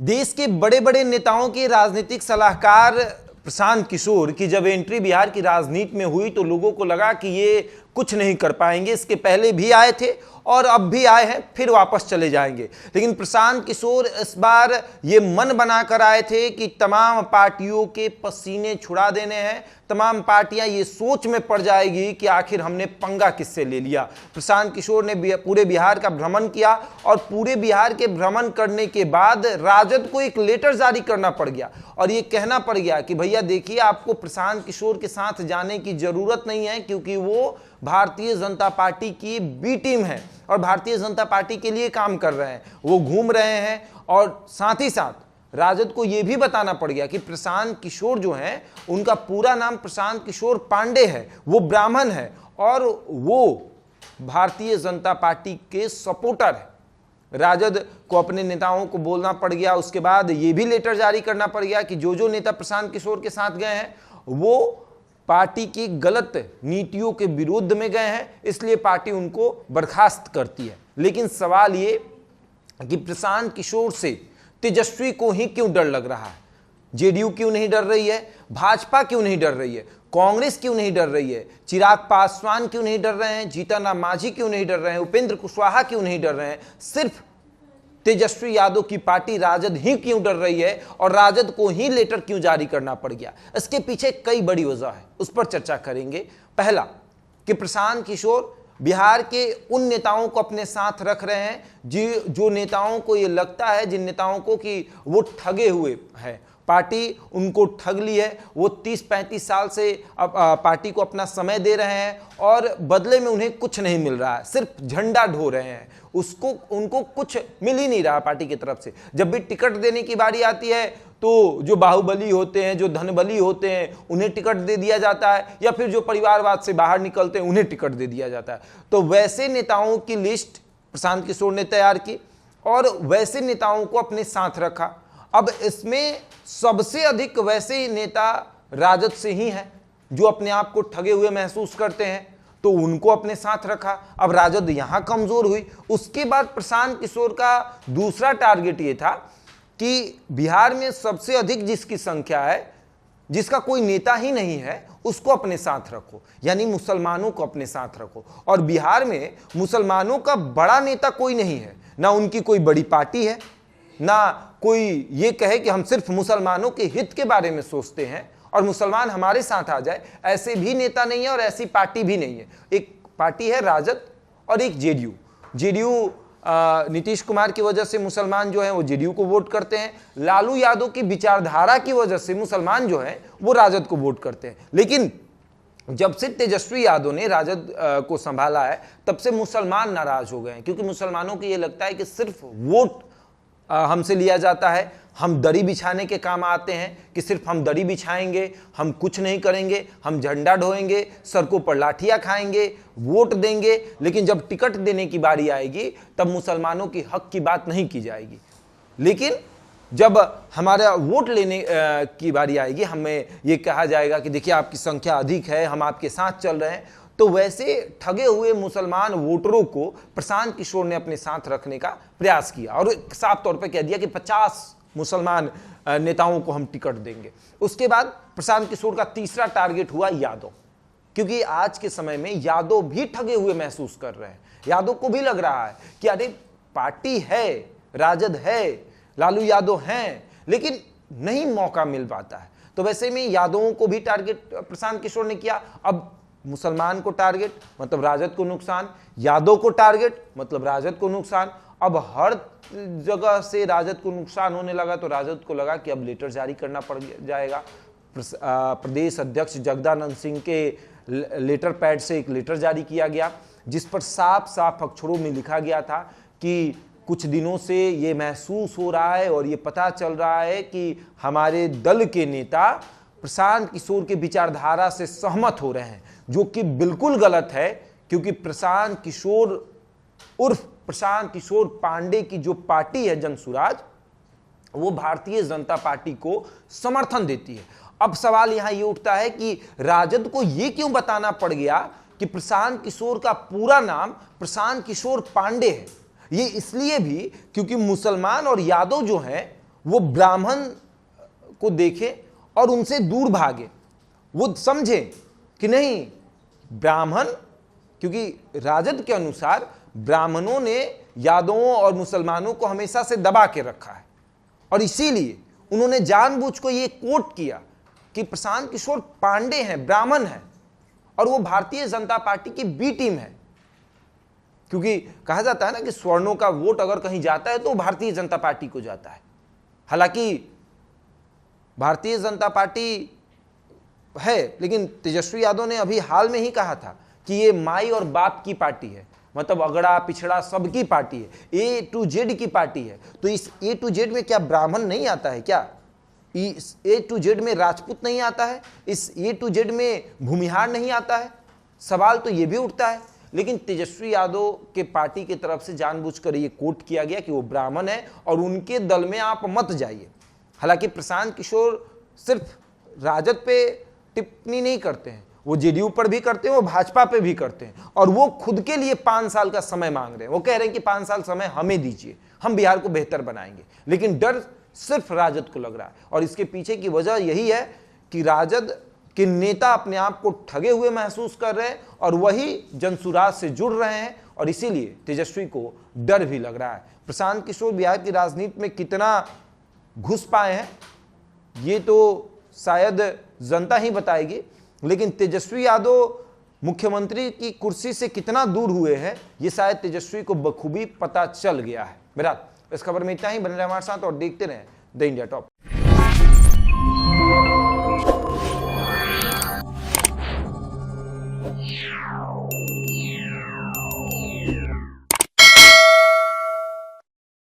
देश के बड़े बड़े नेताओं के राजनीतिक सलाहकार प्रशांत किशोर की जब एंट्री बिहार की राजनीति में हुई तो लोगों को लगा कि ये कुछ नहीं कर पाएंगे। इसके पहले भी आए थे और अब भी आए हैं, फिर वापस चले जाएंगे। लेकिन प्रशांत किशोर इस बार ये मन बनाकर आए थे कि तमाम पार्टियों के पसीने छुड़ा देने हैं। तमाम पार्टियां ये सोच में पड़ जाएगी कि आखिर हमने पंगा किससे ले लिया। प्रशांत किशोर ने पूरे बिहार का भ्रमण किया और पूरे बिहार के भ्रमण करने के बाद राजद को एक लेटर जारी करना पड़ गया और ये कहना पड़ गया कि भैया देखिए, आपको प्रशांत किशोर के साथ जाने की जरूरत नहीं है, क्योंकि वो भारतीय जनता पार्टी की बी टीम है और भारतीय जनता पार्टी के लिए काम कर रहे हैं, वो घूम रहे हैं। और साथ ही साथ राजद को यह भी बताना पड़ गया कि प्रशांत किशोर जो हैं, उनका पूरा नाम प्रशांत किशोर पांडे है, वो ब्राह्मण है और वो भारतीय जनता पार्टी के सपोर्टर है। राजद को अपने नेताओं को बोलना पड़ गया। उसके बाद ये भी लेटर जारी करना पड़ गया कि जो नेता प्रशांत किशोर के साथ गए हैं वो पार्टी की गलत नीतियों के विरुद्ध में गए हैं, इसलिए पार्टी उनको बर्खास्त करती है। लेकिन सवाल ये कि प्रशांत किशोर से तेजस्वी को ही क्यों डर लग रहा है? जेडीयू क्यों नहीं डर रही है? भाजपा क्यों नहीं डर रही है? कांग्रेस क्यों नहीं डर रही है? चिराग पासवान क्यों नहीं डर रहे हैं? जीतन राम मांझी क्यों नहीं डर रहे हैं? उपेंद्र कुशवाहा क्यों नहीं डर रहे हैं? सिर्फ तेजस्वी यादव की पार्टी राजद ही क्यों डर रही है और राजद को ही लेटर क्यों जारी करना पड़ गया? इसके पीछे कई बड़ी वजह है, उस पर चर्चा करेंगे। पहला कि प्रशांत किशोर बिहार के उन नेताओं को अपने साथ रख रहे हैं जो नेताओं को ये लगता है, जिन नेताओं को कि वो ठगे हुए हैं, पार्टी उनको ठग ली है। वो 30-35 साल से अब पार्टी को अपना समय दे रहे हैं और बदले में उन्हें कुछ नहीं मिल रहा है, सिर्फ झंडा ढो रहे हैं। उनको कुछ मिल ही नहीं रहा पार्टी की तरफ से। जब भी टिकट देने की बारी आती है तो जो बाहुबली होते हैं, जो धनबली होते हैं, उन्हें टिकट दे दिया जाता है, या फिर जो परिवारवाद से बाहर निकलते हैं उन्हें टिकट दे दिया जाता है। तो वैसे नेताओं की लिस्ट प्रशांत किशोर ने तैयार की और वैसे नेताओं को अपने साथ रखा। अब इसमें सबसे अधिक वैसे नेता राजद से ही हैं जो अपने आप को ठगे हुए महसूस करते हैं, तो उनको अपने साथ रखा। अब राजद यहां कमजोर हुई। उसके बाद प्रशांत किशोर का दूसरा टारगेट ये था कि बिहार में सबसे अधिक जिसकी संख्या है, जिसका कोई नेता ही नहीं है, उसको अपने साथ रखो, यानी मुसलमानों को अपने साथ रखो। और बिहार में मुसलमानों का बड़ा नेता कोई नहीं है, ना उनकी कोई बड़ी पार्टी है, ना कोई ये कहे कि हम सिर्फ मुसलमानों के हित के बारे में सोचते हैं और मुसलमान हमारे साथ आ जाए, ऐसे भी नेता नहीं है और ऐसी पार्टी भी नहीं है। एक पार्टी है राजद और एक जेडीयू। नीतीश कुमार की वजह से मुसलमान जो हैं वो जेडीयू को वोट करते हैं। लालू यादव की विचारधारा की वजह से मुसलमान जो हैं वो राजद को वोट करते हैं। लेकिन जब से तेजस्वी यादव ने राजद को संभाला है, तब से मुसलमान नाराज हो गए हैं, क्योंकि मुसलमानों को ये लगता है कि सिर्फ वोट हमसे लिया जाता है, हम दरी बिछाने के काम आते हैं, कि सिर्फ हम दरी बिछाएंगे, हम कुछ नहीं करेंगे, हम झंडा ढोएंगे, सड़कों पर लाठियां खाएंगे, वोट देंगे। लेकिन जब टिकट देने की बारी आएगी तब मुसलमानों की हक की बात नहीं की जाएगी। लेकिन जब हमारा वोट लेने की बारी आएगी, हमें ये कहा जाएगा कि देखिए आपकी संख्या अधिक है, हम आपके साथ चल रहे हैं। तो वैसे ठगे हुए मुसलमान वोटरों को प्रशांत किशोर ने अपने साथ रखने का प्रयास किया और साफ तौर पर कह दिया कि 50 मुसलमान नेताओं को हम टिकट देंगे। उसके बाद प्रशांत किशोर का तीसरा टारगेट हुआ यादव, क्योंकि आज के समय में यादव भी ठगे हुए महसूस कर रहे हैं। यादव को भी लग रहा है कि अरे पार्टी है, राजद है, लालू यादव हैं, लेकिन नहीं मौका मिल पाता है। तो वैसे में यादवों को भी टारगेट प्रशांत किशोर ने किया। अब मुसलमान को टारगेट मतलब राजद को नुकसान, यादव को टारगेट मतलब राजद को नुकसान। अब हर जगह से राजद को नुकसान होने लगा, तो राजद को लगा कि अब लेटर जारी करना पड़ जाएगा। प्रदेश अध्यक्ष जगदानंद सिंह के लेटर पैड से एक लेटर जारी किया गया, जिस पर साफ साफ अक्षरों में लिखा गया था कि कुछ दिनों से ये महसूस हो रहा है और ये पता चल रहा है कि हमारे दल के नेता प्रशांत किशोर के विचारधारा से सहमत हो रहे हैं, जो कि बिल्कुल गलत है। क्योंकि प्रशांत किशोर उर्फ प्रशांत किशोर पांडे की जो पार्टी है जनसुराज, वो भारतीय जनता पार्टी को समर्थन देती है। अब सवाल यहां ये उठता है कि राजद को ये क्यों बताना पड़ गया कि प्रशांत किशोर का पूरा नाम प्रशांत किशोर पांडे है। ये इसलिए भी क्योंकि मुसलमान और यादव जो हैं वो ब्राह्मण को देखे और उनसे दूर भागे। वो समझे कि नहीं, ब्राह्मण, क्योंकि राजद के अनुसार ब्राह्मणों ने यादवों और मुसलमानों को हमेशा से दबा के रखा है, और इसीलिए उन्होंने जानबूझ को ये कोट किया कि प्रशांत किशोर पांडे हैं, ब्राह्मण हैं, और वो भारतीय जनता पार्टी की बी टीम है। क्योंकि कहा जाता है ना कि स्वर्णों का वोट अगर कहीं जाता है तो भारतीय जनता पार्टी को जाता है। हालांकि भारतीय जनता पार्टी है, लेकिन तेजस्वी यादव ने अभी हाल में ही कहा था कि ये माई और बाप की पार्टी है, मतलब अगड़ा पिछड़ा सबकी पार्टी है, A to Z की पार्टी है। तो इस A to Z में क्या ब्राह्मण नहीं आता है? क्या इस A to Z में राजपूत नहीं आता है? इस A to Z में भूमिहार नहीं आता है? सवाल तो ये भी उठता है। लेकिन तेजस्वी यादव के पार्टी की तरफ से जानबूझकर ये कोट किया गया कि वो ब्राह्मण है और उनके दल में आप मत जाइए। हालांकि प्रशांत किशोर सिर्फ राजद पे टिप्पणी नहीं करते हैं, वो जेडीयू पर भी करते हैं, वो भाजपा पे भी करते हैं, और वो खुद के लिए 5 साल का समय मांग रहे हैं। वो कह रहे हैं कि 5 साल समय हमें दीजिए, हम बिहार को बेहतर बनाएंगे। लेकिन डर सिर्फ राजद को लग रहा है, और इसके पीछे की वजह यही है कि राजद के नेता अपने आप को ठगे हुए महसूस कर रहे हैं और वही जनसुराज से जुड़ रहे हैं, और इसीलिए तेजस्वी को डर भी लग रहा है। प्रशांत किशोर बिहार की राजनीति में कितना घुस पाए हैं ये तो शायद जनता ही बताएगी, लेकिन तेजस्वी यादव मुख्यमंत्री की कुर्सी से कितना दूर हुए हैं ये शायद तेजस्वी को बखूबी पता चल गया है। मेरा इस खबर में इतना ही। बने रहे हमारे साथ और देखते रहें द इंडिया टॉप।